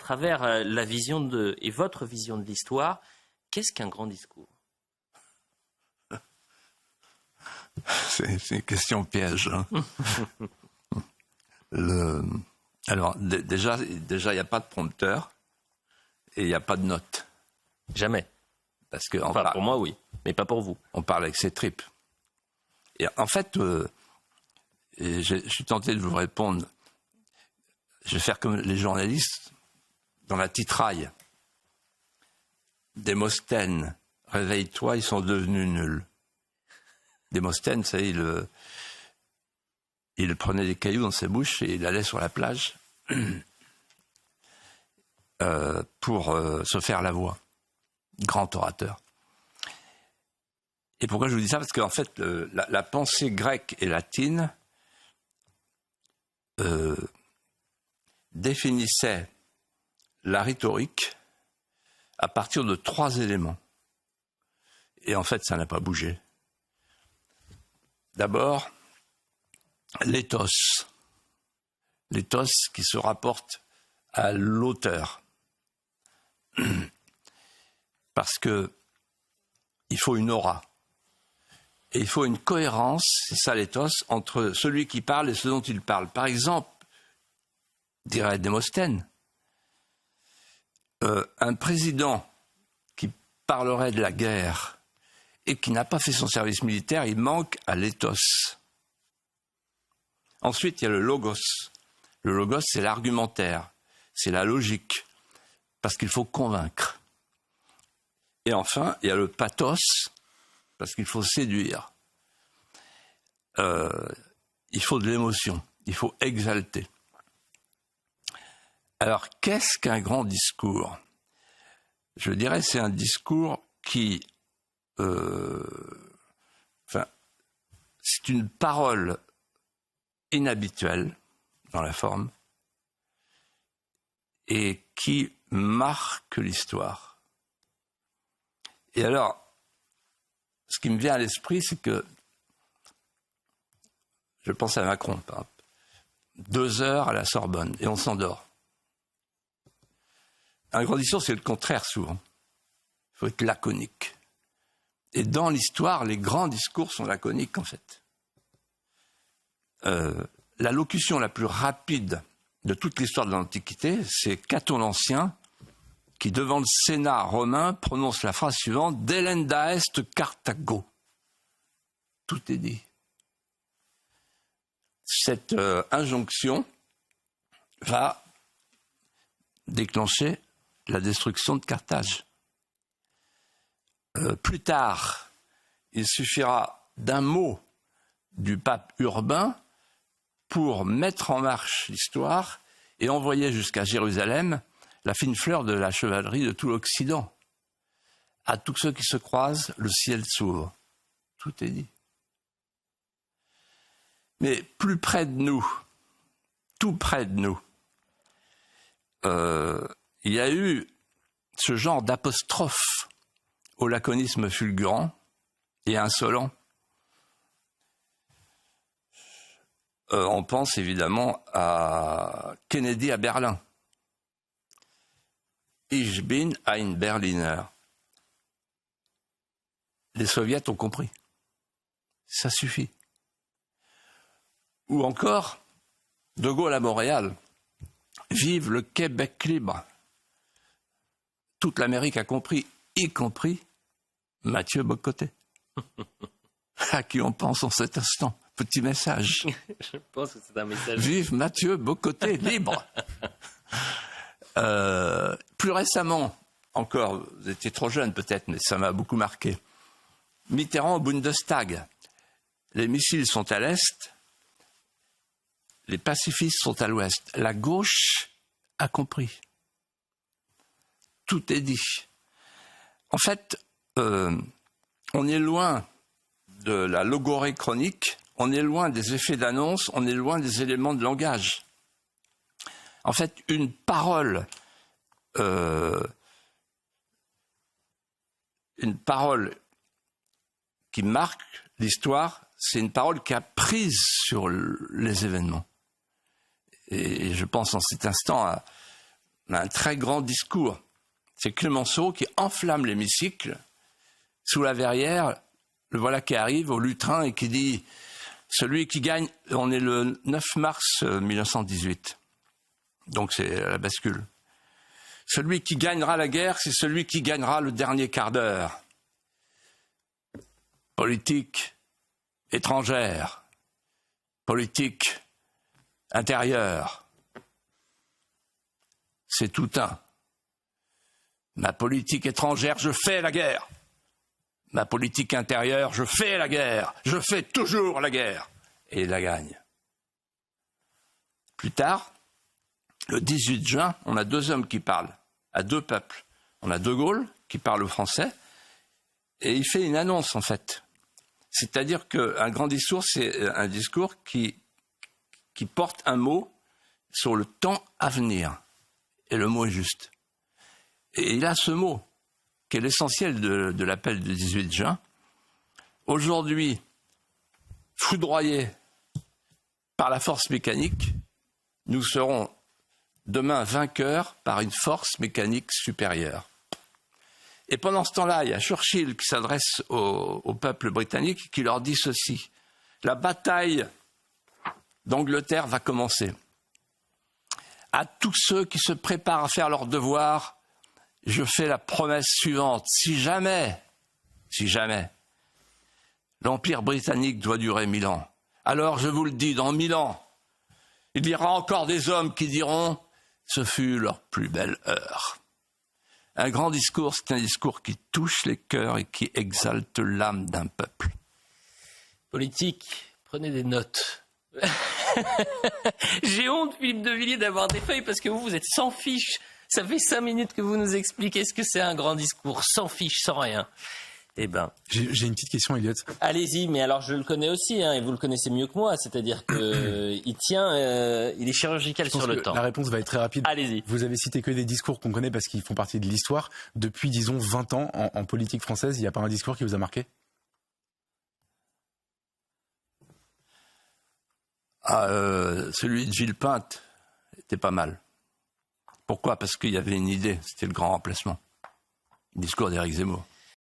travers la vision et votre vision de l'histoire, qu'est-ce qu'un grand discours? C'est une question piège. Hein. Alors, déjà, il n'y a pas de prompteur et il n'y a pas de notes. Jamais. Parce que, pour moi, oui, mais pas pour vous. On parle avec ses tripes. Et en fait, je suis tenté de vous répondre. Je vais faire comme les journalistes dans la titraille. Démosthène, réveille-toi, ils sont devenus nuls. Démosthène, ça y est, il prenait des cailloux dans ses bouches et il allait sur la plage pour se faire la voix. Grand orateur. Et pourquoi je vous dis ça? Parce qu'en fait, la pensée grecque et latine définissait la rhétorique à partir de 3 éléments. Et en fait, ça n'a pas bougé. D'abord, l'éthos. L'éthos qui se rapporte à l'auteur. Parce que il faut une aura. Et il faut une cohérence, c'est ça l'éthos, entre celui qui parle et ce dont il parle. Par exemple, dirait Démosthène, un président qui parlerait de la guerre et qui n'a pas fait son service militaire, il manque à l'éthos. Ensuite, il y a le logos. Le logos, c'est l'argumentaire, c'est la logique, parce qu'il faut convaincre. Et enfin, il y a le pathos, parce qu'il faut séduire. Il faut de l'émotion, il faut exalter. Alors, qu'est-ce qu'un grand discours? Je dirais c'est un discours qui... c'est une parole inhabituelle dans la forme et qui marque l'histoire. Et alors, ce qui me vient à l'esprit, c'est que je pense à Macron, par exemple. 2 heures à la Sorbonne et on s'endort. Un grand discours, c'est le contraire souvent. Il faut être laconique. Et dans l'histoire, les grands discours sont laconiques, en fait. La locution la plus rapide de toute l'histoire de l'Antiquité, c'est Caton l'Ancien, qui, devant le Sénat romain, prononce la phrase suivante « Delenda est Carthago ». Tout est dit. Cette injonction va déclencher la destruction de Carthage. Plus tard, il suffira d'un mot du pape Urbain pour mettre en marche l'histoire et envoyer jusqu'à Jérusalem la fine fleur de la chevalerie de tout l'Occident. À tous ceux qui se croisent, le ciel s'ouvre. Tout est dit. Mais plus près de nous, tout près de nous, il y a eu ce genre d'apostrophe au laconisme fulgurant et insolent. On pense évidemment à Kennedy à Berlin. Ich bin ein Berliner. Les soviets ont compris. Ça suffit. Ou encore, De Gaulle à Montréal. Vive le Québec libre. Toute l'Amérique a compris, y compris Mathieu Bock-Côté. À qui on pense en cet instant. Petit message. Je pense que c'est un message. Vive Mathieu Bock-Côté, libre. Plus récemment, encore, vous étiez trop jeune peut-être, mais ça m'a beaucoup marqué. Mitterrand au Bundestag. Les missiles sont à l'est, les pacifistes sont à l'ouest. La gauche a compris. Tout est dit. En fait, on est loin de la logorée chronique, on est loin des effets d'annonce, on est loin des éléments de langage. En fait, une parole qui marque l'histoire, c'est une parole qui a prise sur les événements. Et je pense en cet instant on a un très grand discours. C'est Clémenceau qui enflamme l'hémicycle. Sous la verrière, le voilà qui arrive au lutrin et qui dit « Celui qui gagne », on est le 9 mars 1918, donc c'est la bascule. « Celui qui gagnera la guerre, c'est celui qui gagnera le dernier quart d'heure. » Politique étrangère, politique intérieure, c'est tout un. Ma politique étrangère, je fais la guerre. Ma politique intérieure, je fais la guerre. Je fais toujours la guerre. Et il la gagne. Plus tard, le 18 juin, on a 2 hommes qui parlent à 2 peuples. On a De Gaulle qui parle au français et il fait une annonce en fait. C'est-à-dire qu'un grand discours, c'est un discours qui porte un mot sur le temps à venir. Et le mot est juste. Et il a ce mot, qui est l'essentiel de l'appel du 18 juin. Aujourd'hui, foudroyés par la force mécanique, nous serons demain vainqueurs par une force mécanique supérieure. Et pendant ce temps-là, il y a Churchill qui s'adresse au peuple britannique qui leur dit ceci. La bataille d'Angleterre va commencer. À tous ceux qui se préparent à faire leur devoir, je fais la promesse suivante. Si jamais, l'Empire britannique doit durer 1000 ans, alors je vous le dis, dans 1000 ans, il y aura encore des hommes qui diront « ce fut leur plus belle heure ». Un grand discours, c'est un discours qui touche les cœurs et qui exalte l'âme d'un peuple. Politique, prenez des notes. J'ai honte, Philippe de Villiers, d'avoir des feuilles parce que vous êtes sans fiche. Ça fait 5 minutes que vous nous expliquez ce que c'est un grand discours, sans fiche, sans rien. Eh ben, j'ai une petite question, Elliot. Allez-y, mais alors je le connais aussi, hein, et vous le connaissez mieux que moi, c'est-à-dire que il est chirurgical sur le temps. La réponse va être très rapide. Allez-y. Vous avez cité que des discours qu'on connaît parce qu'ils font partie de l'histoire. Depuis, disons, 20 ans en politique française, il n'y a pas un discours qui vous a marqué ? Celui de Villepinte était pas mal. Pourquoi ? Parce qu'il y avait une idée, c'était le grand remplacement. Le discours d'Éric Zemmour.